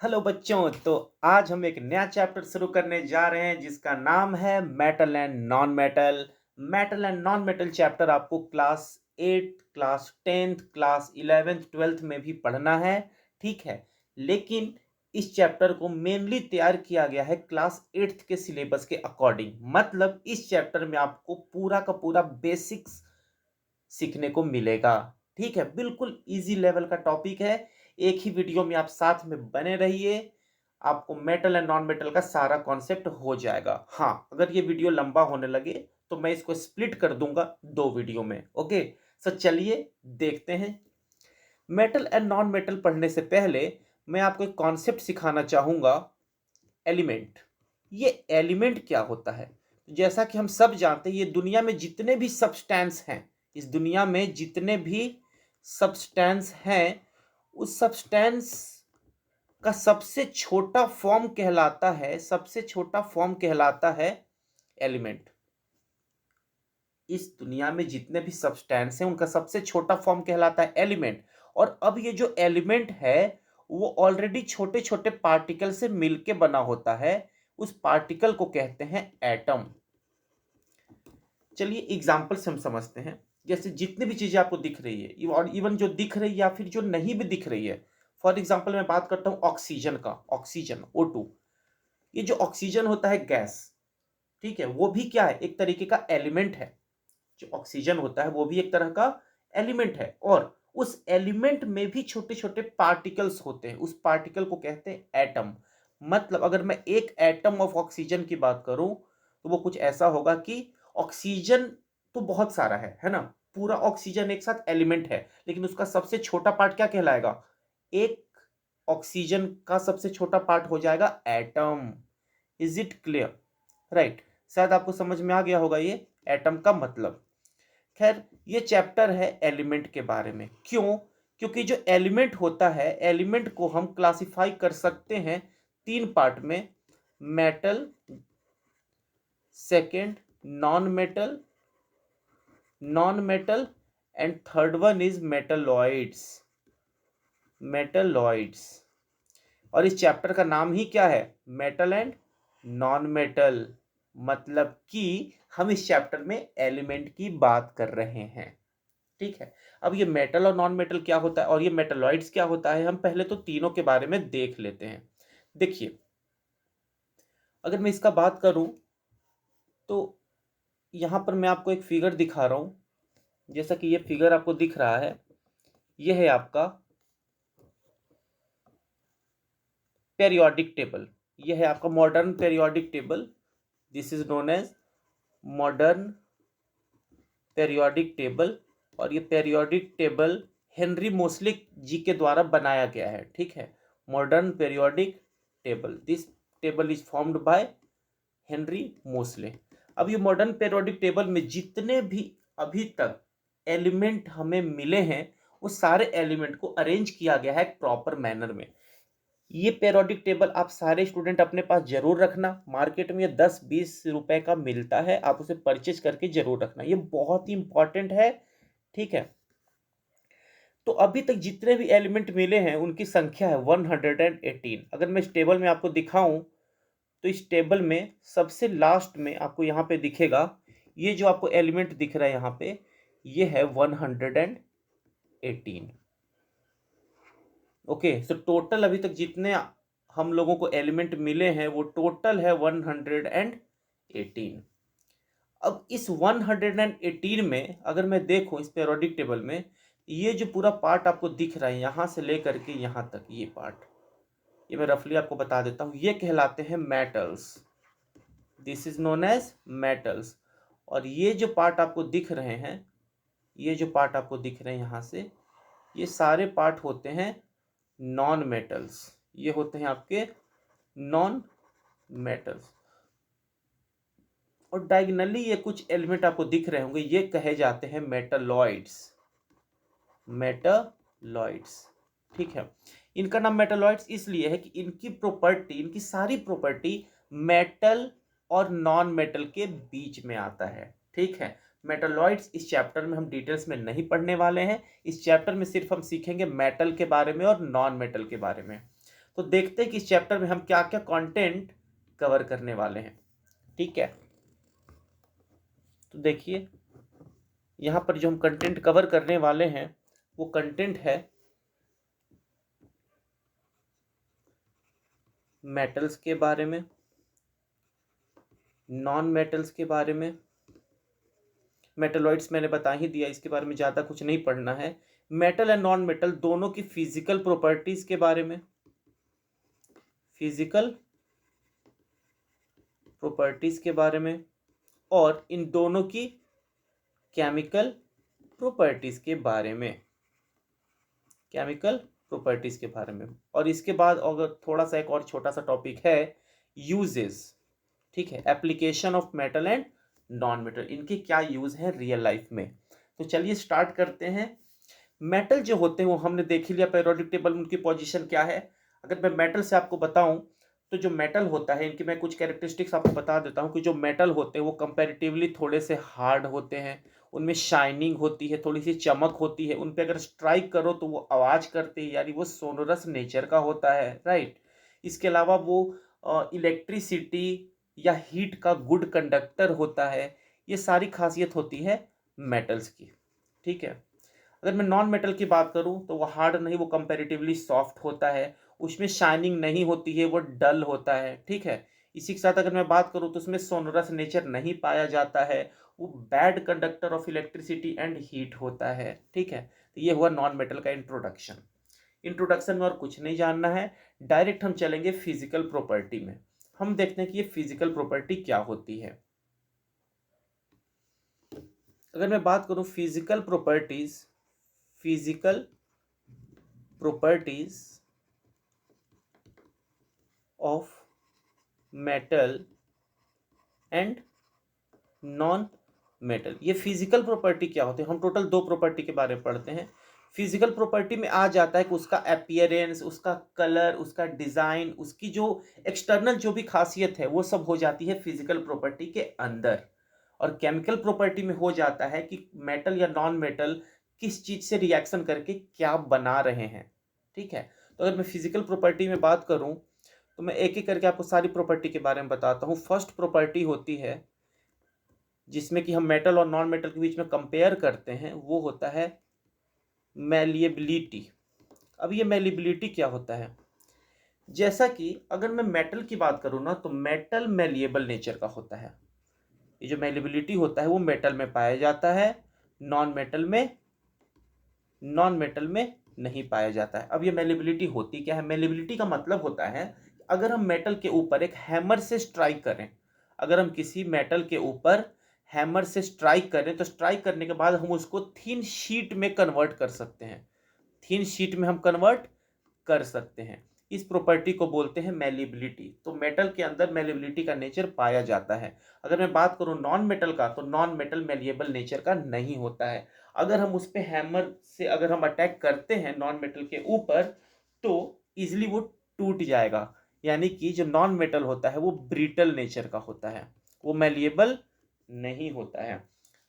Hello बच्चों। तो आज हम एक नया चैप्टर शुरू करने जा रहे हैं जिसका नाम है metal and non metal. Metal and non metal chapter आपको class 8, class 10th, class 11th 12th में भी पढ़ना है। ठीक है, लेकिन इस चैप्टर को मेनली तैयार किया गया है क्लास 8th के सिलेबस के अकॉर्डिंग। मतलब इस चैप्टर में आपको पूरा का पूरा बेसिक्स सीखने को मिलेगा। ठीक है, बिल्कुल इजी लेवल का टॉपिक है। एक ही वीडियो में आप साथ में बने रहिए, आपको मेटल एंड नॉन मेटल का सारा कॉन्सेप्ट हो जाएगा। हाँ, अगर ये वीडियो लंबा होने लगे तो मैं इसको स्प्लिट कर दूंगा 2 वीडियो में। ओके, सो चलिए देखते हैं। मेटल एंड नॉन मेटल पढ़ने से पहले मैं आपको एक कॉन्सेप्ट सिखाना चाहूंगा, एलिमेंट। ये एलिमेंट क्या होता है? जैसा कि हम सब जानते हैं, ये दुनिया में जितने भी सब्सटेंस हैं, इस दुनिया में जितने भी सब्सटेंस हैं, उस सब्सटेंस का सबसे छोटा फॉर्म कहलाता है एलिमेंट। इस दुनिया में जितने भी सब्सटेंस हैं उनका सबसे छोटा फॉर्म कहलाता है एलिमेंट। और अब ये जो एलिमेंट है वो ऑलरेडी छोटे छोटे पार्टिकल से मिलके बना होता है। उस पार्टिकल को कहते हैं एटम। चलिए एग्जाम्पल से हम समझते हैं। जैसे जितनी भी चीजें आपको दिख रही है और इवन जो दिख रही है या फिर जो नहीं भी दिख रही है, फॉर एग्जाम्पल मैं बात करता हूं ऑक्सीजन का। ऑक्सीजन O2, ये जो ऑक्सीजन होता है गैस, ठीक है, वो भी क्या है? एक तरीके का एलिमेंट है। जो ऑक्सीजन होता है वो भी एक तरह का एलिमेंट है। और उस एलिमेंट में भी छोटे छोटे पार्टिकल्स होते हैं, उस पार्टिकल को कहते हैं एटम। मतलब अगर मैं एक एटम ऑफ ऑक्सीजन की बात करूं तो वो कुछ ऐसा होगा कि ऑक्सीजन तो बहुत सारा है ना, पूरा ऑक्सीजन एक साथ एलिमेंट है, लेकिन उसका सबसे छोटा पार्ट क्या कहलाएगा? एक ऑक्सीजन का सबसे छोटा पार्ट हो जाएगा atom. Is it clear? Right, शायद आपको समझ में आ गया होगा ये एटम का मतलब। खैर, ये चैप्टर है एलिमेंट के बारे में। क्यों? क्योंकि जो एलिमेंट होता है, एलिमेंट को हम क्लासिफाई कर सकते हैं 3 पार्ट में। Metal, second non metal, non metal, and third one is metalloids. Metalloids. और इस चैप्टर का नाम ही क्या है? Metal and non metal. मतलब कि हम इस चैप्टर में एलिमेंट की बात कर रहे हैं। ठीक है, अब ये मेटल और नॉन मेटल क्या होता है और ये मेटलॉइड्स क्या होता है, हम पहले तो तीनों के बारे में देख लेते हैं। देखिए, अगर मैं इसका बात करूं तो यहां पर मैं आपको एक फिगर दिखा रहा हूं। जैसा कि ये फिगर आपको दिख रहा है, ये है आपका पेरियोडिक टेबल। ये है आपका modern periodic table. This is known as modern periodic table. और ये periodic table Henry Moseley ji के द्वारा बनाया गया है। ठीक है, modern periodic table, this table is formed by Henry Moseley. अब ये मॉडर्न पेरियोडिक टेबल में जितने भी अभी तक एलिमेंट हमें मिले हैं, वो सारे एलिमेंट को अरेंज किया गया है एक प्रॉपर मैनर में। ये पेरियोडिक टेबल आप सारे स्टूडेंट अपने पास जरूर रखना। मार्केट में ये 10-20 रुपए का मिलता है, आप उसे परचेज करके जरूर रखना, ये बहुत ही इंपॉर्टेंट है। ठीक है, तो अभी तक जितने भी एलिमेंट मिले हैं उनकी संख्या है 118। अगर मैं इस टेबल में आपको दिखाऊं तो इस टेबल में सबसे लास्ट में आपको यहाँ पे दिखेगा, ये जो आपको एलिमेंट दिख रहा है यहाँ पे, ये है 118। ओके, सो टोटल अभी तक जितने हम लोगों को एलिमेंट मिले हैं वो टोटल है 118। अब इस 118 में अगर मैं देखूं इस पेरियोडिक टेबल में, ये जो पूरा पार्ट आपको दिख रहा है यहां से लेकर के यहां तक, ये पार्ट, ये मैं रफली आपको बता देता हूं, ये कहलाते हैं metals. This is known as metals. और ये जो पार्ट आपको दिख रहे हैं, ये जो पार्ट आपको दिख रहे हैं यहां से, ये सारे पार्ट होते हैं नॉन मेटल्स। ये होते हैं आपके नॉन मेटल्स। और डायगोनली ये कुछ एलिमेंट आपको दिख रहे होंगे, ये कहे जाते हैं मेटलॉइड्स। मेटलॉइड्स, ठीक है। इनका नाम मेटलॉइड्स इसलिए है कि इनकी प्रॉपर्टी, इनकी सारी प्रॉपर्टी मेटल और नॉन मेटल के बीच में आता है। ठीक है, मेटलॉइड्स इस चैप्टर में हम डिटेल्स में नहीं पढ़ने वाले हैं। इस चैप्टर में सिर्फ हम सीखेंगे मेटल के बारे में और नॉन मेटल के बारे में। तो देखते हैं कि इस चैप्टर में हम क्या क्या कंटेंट कवर करने वाले हैं। ठीक है, तो देखिए यहाँ पर जो हम कंटेंट कवर करने वाले हैं वो कंटेंट है मेटल्स के बारे में, नॉन मेटल्स के बारे में। मेटलॉइड्स मैंने बता ही दिया, इसके बारे में ज़्यादा कुछ नहीं पढ़ना है। मेटल एंड नॉन मेटल दोनों की फिजिकल प्रॉपर्टीज के बारे में, फिजिकल प्रॉपर्टीज के बारे में, और इन दोनों की केमिकल प्रॉपर्टीज के बारे में, केमिकल प्रॉपर्टीज के बारे में। और इसके बाद अगर थोड़ा सा एक और छोटा सा टॉपिक है यूजेस। ठीक है, application of metal and non metal, इनके क्या यूज है रियल लाइफ में। तो चलिए स्टार्ट करते हैं। मेटल जो होते हैं वो हमने देख ही लिया, पीरियोडिक टेबल में उनकी पोजीशन क्या है। अगर मैं मेटल से आपको बताऊं तो जो मेटल होता है इनकी मैं कुछ कैरेक्टरिस्टिक्स आपको बता देता हूं कि जो मेटल होते हैं वो कंपैरेटिवली थोड़े से हार्ड होते हैं, उनमें शाइनिंग होती है, थोड़ी सी चमक होती है, उन पे अगर स्ट्राइक करो तो वो आवाज़ करते हैं, यानी वो सोनोरस नेचर का होता है, राइट। इसके अलावा वो इलेक्ट्रिसिटी या हीट का गुड कंडक्टर होता है। ये सारी खासियत होती है मेटल्स की। ठीक है, अगर मैं नॉन मेटल की बात करूं तो वो हार्ड नहीं, वो कंपैरेटिवली सॉफ्ट होता है, उसमें शाइनिंग नहीं होती है, वो डल होता है। ठीक है, इसी के साथ अगर मैं बात करूं तो उसमें सोनरस नेचर नहीं पाया जाता है, वो bad conductor of electricity and heat होता है। ठीक है, तो ये हुआ नॉन मेटल का इंट्रोडक्शन। इंट्रोडक्शन में और कुछ नहीं जानना है, डायरेक्ट हम चलेंगे फिजिकल प्रॉपर्टी में। हम देखते हैं कि ये फिजिकल प्रॉपर्टी क्या होती है। अगर मैं बात करूं physical properties, physical properties of metal and non metal, ये फिजिकल प्रॉपर्टी क्या होती है। हम टोटल दो प्रॉपर्टी के बारे में पढ़ते हैं। फिजिकल प्रॉपर्टी में आ जाता है कि उसका अपीयरेंस, उसका कलर, उसका डिजाइन, उसकी जो एक्सटर्नल जो भी खासियत है वो सब हो जाती है फिजिकल प्रॉपर्टी के अंदर। और केमिकल प्रॉपर्टी में हो जाता है कि मेटल या नॉन मेटल किस चीज से रिएक्शन करके क्या बना रहे हैं। ठीक है, तो अगर मैं फिजिकल प्रॉपर्टी में बात करूं तो मैं एक एक करके आपको सारी प्रॉपर्टी के बारे में बताता हूं। फर्स्ट प्रॉपर्टी होती है जिसमें कि हम मेटल और नॉन मेटल के बीच में कंपेयर करते हैं, वो होता है मैलिएबिलिटी। अब ये मैलिएबिलिटी क्या होता है, जैसा कि अगर मैं मेटल की बात करूं ना तो मेटल मैलिएबल नेचर का होता है। ये जो मैलिएबिलिटी होता है वो मेटल में पाया जाता है, नॉन मेटल में नहीं पाया जाता है। अब ये मैलिएबिलिटी होती क्या है, मैलिएबिलिटी का मतलब होता है अगर हम मेटल के ऊपर एक हैमर से स्ट्राइक करें, अगर हम किसी मेटल के ऊपर हैमर से स्ट्राइक करें तो स्ट्राइक करने के बाद हम उसको थिन शीट में कन्वर्ट कर सकते हैं, थिन शीट में हम कन्वर्ट कर सकते हैं। इस प्रॉपर्टी को बोलते हैं मैलिएबिलिटी। तो मेटल के अंदर मैलिएबिलिटी का नेचर पाया जाता है। अगर मैं बात करूं नॉन मेटल का तो नॉन मेटल मैलिएबल नेचर का नहीं होता है। अगर हम उस पे हैमर से अगर हम अटैक करते हैं नॉन मेटल के ऊपर तो इजिली वो टूट जाएगा, यानी कि जो नॉन मेटल होता है वो ब्रिटल नेचर का होता है, वो मैलिएबल नहीं होता है।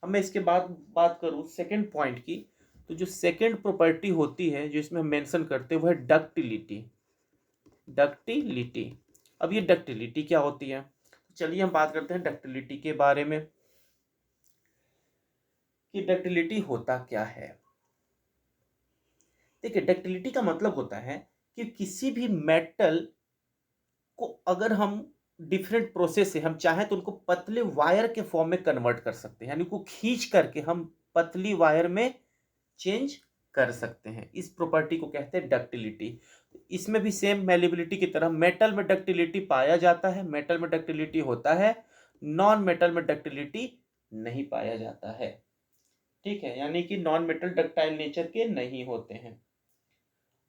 अब मैं इसके बाद बात करूं सेकेंड पॉइंट की, तो जो सेकेंड प्रॉपर्टी होती है जो इसमें हम मेंशन करते हैं वो है डक्टिलिटी। डक्टिलिटी, अब ये डक्टिलिटी क्या होती है, चलिए हम बात करते हैं डक्टिलिटी के बारे में कि डक्टिलिटी होता क्या है। देखिए, डक्टिलिटी का मतलब होता है कि किसी भी मेटल को अगर हम डिफरेंट प्रोसेस से हम चाहें तो उनको पतले वायर के फॉर्म में कन्वर्ट कर सकते हैं, यानी उनको खींच करके हम पतली वायर में चेंज कर सकते हैं। इस प्रॉपर्टी को कहते हैं डक्टिलिटी। इसमें भी सेम मैलिएबिलिटी की तरह मेटल में डक्टिलिटी पाया जाता है, मेटल में डक्टिलिटी होता है, नॉन मेटल में डक्टिलिटी नहीं पाया जाता है। ठीक है, यानी कि नॉन मेटल डक्टाइल नेचर के नहीं होते हैं।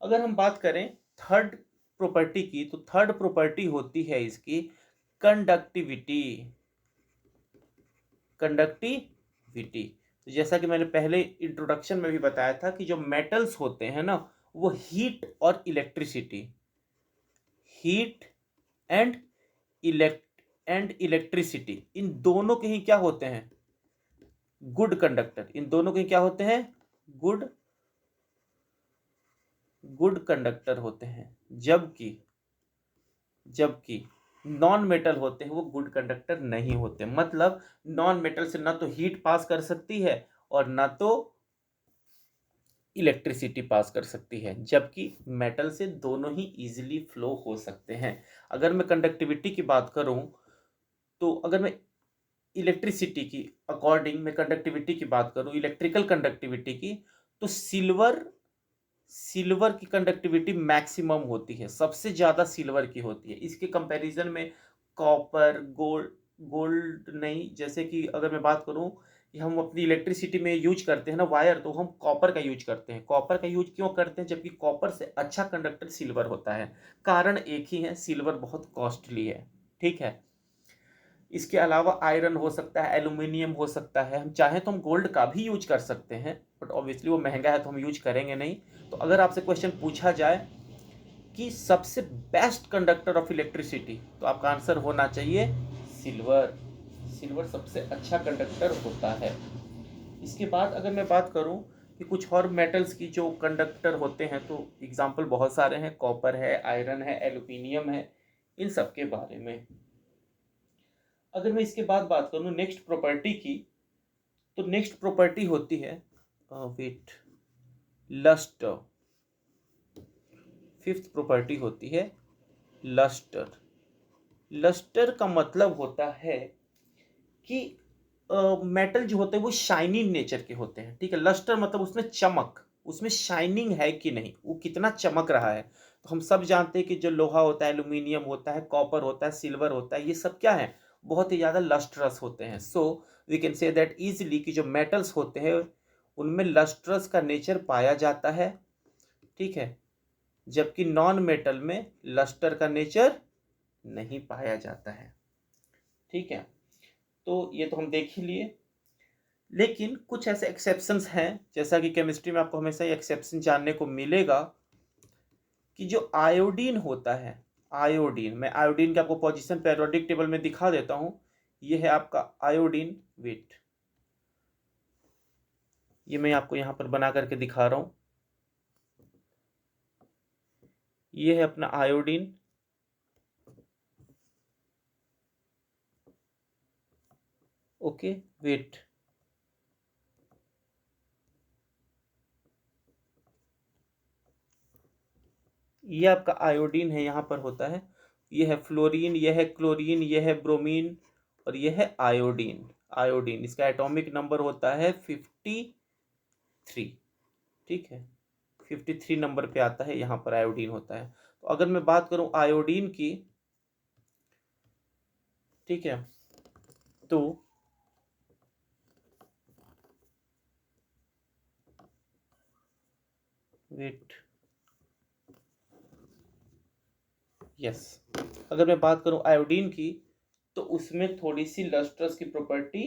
अगर हम बात करें थर्ड प्रॉपर्टी की तो थर्ड प्रॉपर्टी होती है इसकी कंडक्टिविटी। कंडक्टिविटी, तो जैसा कि मैंने पहले इंट्रोडक्शन में भी बताया था कि जो मेटल्स होते हैं ना वो हीट और इलेक्ट्रिसिटी, हीट एंड इलेक्ट्रिसिटी, इन दोनों के ही क्या होते हैं, गुड कंडक्टर। इन दोनों के क्या होते हैं, गुड गुड कंडक्टर होते हैं, जबकि जबकि नॉन मेटल होते हैं वो गुड कंडक्टर नहीं होते। मतलब नॉन मेटल से ना तो हीट पास कर सकती है और ना तो इलेक्ट्रिसिटी पास कर सकती है, जबकि मेटल से दोनों ही इजीली फ्लो हो सकते हैं। अगर मैं कंडक्टिविटी की बात करूं, तो अगर मैं इलेक्ट्रिसिटी की अकॉर्डिंग मैं कंडक्टिविटी की बात करूं, इलेक्ट्रिकल कंडक्टिविटी की, तो सिल्वर सिल्वर की कंडक्टिविटी मैक्सिमम होती है, सबसे ज़्यादा सिल्वर की होती है। इसके कंपैरिजन में कॉपर, गोल्ड, गोल्ड नहीं, जैसे कि अगर मैं बात करूं कि हम अपनी इलेक्ट्रिसिटी में यूज करते हैं ना वायर, तो हम कॉपर का यूज करते हैं। कॉपर का यूज क्यों करते हैं, जबकि कॉपर से अच्छा कंडक्टर सिल्वर होता है। कारण एक ही है, सिल्वर बहुत कॉस्टली है। ठीक है। इसके अलावा आयरन हो सकता है, एल्यूमिनियम हो सकता है, हम चाहें तो हम गोल्ड का भी यूज कर सकते हैं, बट ऑब्वियसली वो महंगा है तो हम यूज करेंगे नहीं। तो अगर आपसे क्वेश्चन पूछा जाए कि सबसे बेस्ट कंडक्टर ऑफ इलेक्ट्रिसिटी, तो आपका आंसर होना चाहिए सिल्वर। सिल्वर सबसे अच्छा कंडक्टर होता है। इसके बाद अगर मैं बात करूं कि कुछ और मेटल्स की जो कंडक्टर होते हैं, तो एग्जांपल बहुत सारे हैं, कॉपर है, आयरन है, एल्यूमिनियम है, इन सब के बारे में। अगर मैं इसके बाद बात करूं नेक्स्ट प्रॉपर्टी की, तो नेक्स्ट प्रॉपर्टी होती है वेट लस्टर। फिफ्थ प्रॉपर्टी होती है लस्टर। लस्टर का मतलब होता है कि मेटल जो होते हैं वो शाइनी नेचर के होते हैं। ठीक है। लस्टर मतलब उसमें चमक, उसमें शाइनिंग है कि नहीं, वो कितना चमक रहा है। तो हम सब जानते हैं कि जो लोहा होता है, एल्यूमिनियम होता है, कॉपर होता है, सिल्वर होता है, ये सब क्या है, बहुत ही ज़्यादा लस्ट्रस होते हैं। So we can say that easily कि जो मेटल्स होते हैं उनमें लस्ट्रस का नेचर पाया जाता है। ठीक है। जबकि नॉन मेटल में लस्टर का नेचर नहीं पाया जाता है। ठीक है। तो ये तो हम देख ही लिए, लेकिन कुछ ऐसे एक्सेप्शंस हैं, जैसा कि केमिस्ट्री में आपको हमेशा ये एक्सेप्शन जानने को मिलेगा कि जो आयोडीन होता है, आयोडीन, मैं आयोडीन के आपको पोजीशन पेरियोडिक टेबल में दिखा देता हूं। ये है आपका आयोडीन वेट, ये मैं आपको यहां पर बना करके दिखा रहा हूं। ये है अपना आयोडीन। ओके वेट, ये आपका आयोडीन है, यहाँ पर होता है। ये है फ्लोरीन, ये है क्लोरीन, ये है ब्रोमीन, और ये है आयोडीन। आयोडीन, इसका एटॉमिक नंबर होता है 53। ठीक है। 53 नंबर पे आता है, यहाँ पर आयोडीन होता है। तो अगर मैं बात करूं आयोडीन की, ठीक है, तो वेट, यस, अगर मैं बात करूं आयोडीन की, तो उसमें थोड़ी सी लस्ट्रस की प्रॉपर्टी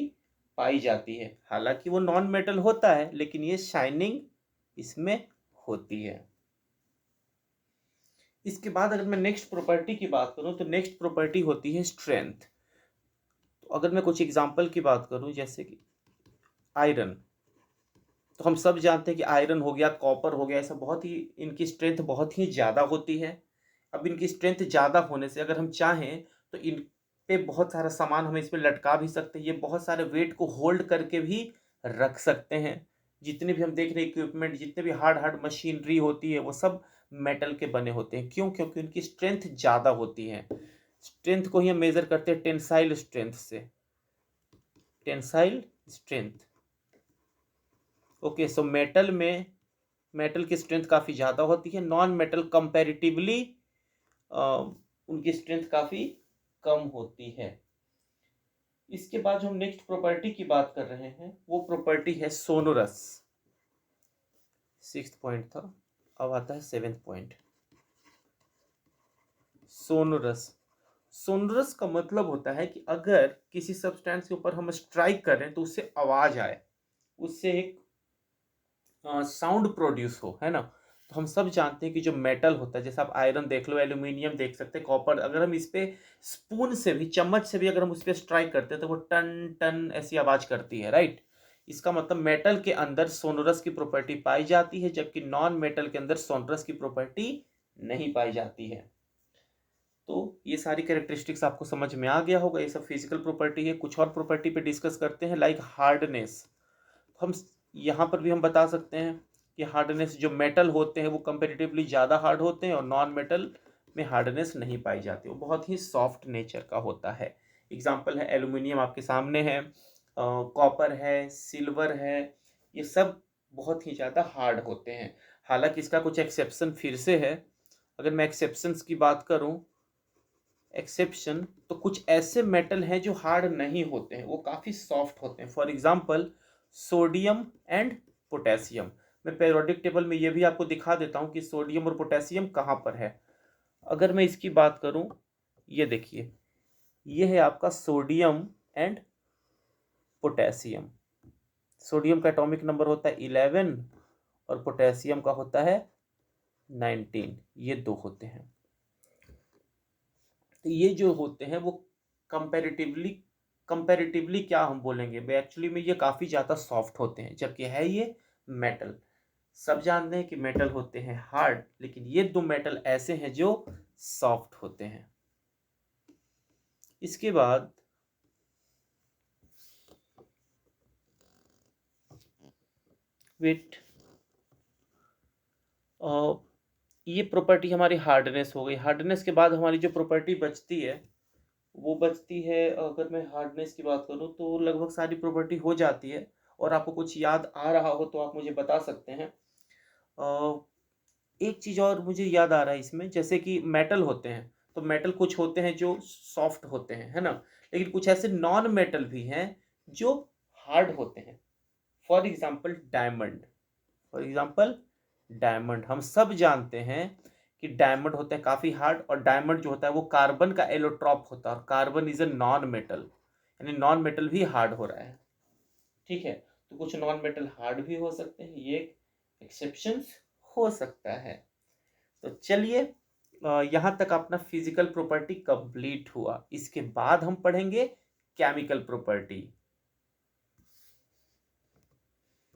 पाई जाती है। हालांकि वो नॉन मेटल होता है, लेकिन ये शाइनिंग इसमें होती है। इसके बाद अगर मैं नेक्स्ट प्रॉपर्टी की बात करूं, तो नेक्स्ट प्रॉपर्टी होती है स्ट्रेंथ। तो अगर मैं कुछ एग्जांपल की बात करूं, जैसे कि आयरन, तो हम सब जानते हैं कि आयरन हो गया, कॉपर हो गया, ऐसा बहुत ही इनकी स्ट्रेंथ बहुत ही ज़्यादा होती है। अब इनकी स्ट्रेंथ ज़्यादा होने से अगर हम चाहें तो इन पे बहुत सारा सामान हम इस पे लटका भी सकते हैं। ये बहुत सारे वेट को होल्ड करके भी रख सकते हैं। जितने भी हम देख रहे हैं इक्विपमेंट, जितने भी हार्ड हार्ड मशीनरी होती है, वो सब मेटल के बने होते हैं। क्यों? क्योंकि उनकी स्ट्रेंथ ज़्यादा होती है। स्ट्रेंथ को ही हम मेजर करते हैं टेंसाइल स्ट्रेंथ से, tensile strength. Okay, so metal की स्ट्रेंथ काफ़ी ज़्यादा होती है, नॉन मेटल कंपैरेटिवली उनकी स्ट्रेंथ काफ़ी कम होती है। इसके बाद जो हम नेक्स्ट प्रॉपर्टी की बात कर रहे हैं, वो प्रॉपर्टी है सोनोरस। सिक्स्थ पॉइंट था, अब आता है सेवेंथ पॉइंट, सोनोरस। सोनोरस का मतलब होता है कि अगर किसी सब्सटेंस के ऊपर हम स्ट्राइक कर रहे हैं तो उससे आवाज आए, उससे एक साउंड प्रोड्यूस हो, है ना। तो हम सब जानते हैं कि जो मेटल होता है, जैसे आप आयरन देख लो, एल्यूमिनियम देख सकते हैं, कॉपर, अगर हम इस पे स्पून से भी, चम्मच से भी अगर हम उस पर स्ट्राइक करते हैं तो वो टन टन ऐसी आवाज करती है, राइट। इसका मतलब मेटल के अंदर सोनरस की प्रॉपर्टी पाई जाती है, जबकि नॉन मेटल के अंदर सोनरस की प्रॉपर्टी नहीं पाई जाती है। तो ये सारी कैरेक्टरिस्टिक्स आपको समझ में आ गया होगा। ये सब फिजिकल प्रॉपर्टी है। कुछ और प्रॉपर्टी पे डिस्कस करते हैं, लाइक हार्डनेस। हम यहाँ पर भी हम बता सकते हैं कि हार्डनेस, जो मेटल होते हैं वो कंपेरेटिवली ज़्यादा हार्ड होते हैं और नॉन मेटल में हार्डनेस नहीं पाई जाती, वो बहुत ही सॉफ्ट नेचर का होता है। एग्जाम्पल है एल्यूमिनियम आपके सामने है, कॉपर है, सिल्वर है, ये सब बहुत ही ज़्यादा हार्ड होते हैं। हालांकि इसका कुछ एक्सेप्शन फिर से है। अगर मैं एक्सेप्शंस की बात करूं, एक्सेप्शन, तो कुछ ऐसे मेटल हैं जो हार्ड नहीं होते हैं, वो काफ़ी सॉफ्ट होते हैं। For example sodium and potassium. मैं पेरियोडिक टेबल में ये भी आपको दिखा देता हूँ कि सोडियम और पोटेशियम कहाँ पर है। अगर मैं इसकी बात करूँ, ये देखिए, ये है आपका सोडियम एंड पोटेशियम। सोडियम का एटॉमिक नंबर होता है 11 और पोटेशियम का होता है 19। ये दो होते हैं। तो ये जो होते हैं वो कंपैरेटिवली कंपैरेटिवली क्या हम बोलेंगे, एक्चुअली में ये काफ़ी ज़्यादा सॉफ्ट होते हैं, जबकि है ये मेटल। सब जानते हैं कि मेटल होते हैं हार्ड, लेकिन ये दो मेटल ऐसे हैं जो सॉफ्ट होते हैं। इसके बाद वेट, ये प्रॉपर्टी हमारी हार्डनेस हो गई। हार्डनेस के बाद हमारी जो प्रॉपर्टी बचती है वो बचती है, अगर मैं हार्डनेस की बात करूँ तो लगभग सारी प्रॉपर्टी हो जाती है। और आपको कुछ याद आ रहा हो तो आप मुझे बता सकते हैं। एक चीज़ और मुझे याद आ रहा है इसमें, जैसे कि मेटल होते हैं, तो मेटल कुछ होते हैं जो सॉफ्ट होते हैं, है ना, लेकिन कुछ ऐसे नॉन मेटल भी हैं जो हार्ड होते हैं। For example diamond. For example diamond, हम सब जानते हैं कि डायमंड होता है काफ़ी हार्ड, और डायमंड जो होता है वो कार्बन का एलोट्रॉप होता है, और carbon is a non metal, यानी नॉन मेटल भी हार्ड हो रहा है। ठीक है, तो कुछ नॉन मेटल हार्ड भी हो सकते हैं, ये एक्सेप्शंस हो सकता है। तो चलिए, यहाँ तक अपना फिजिकल प्रॉपर्टी कंप्लीट हुआ। इसके बाद हम पढ़ेंगे केमिकल प्रॉपर्टी।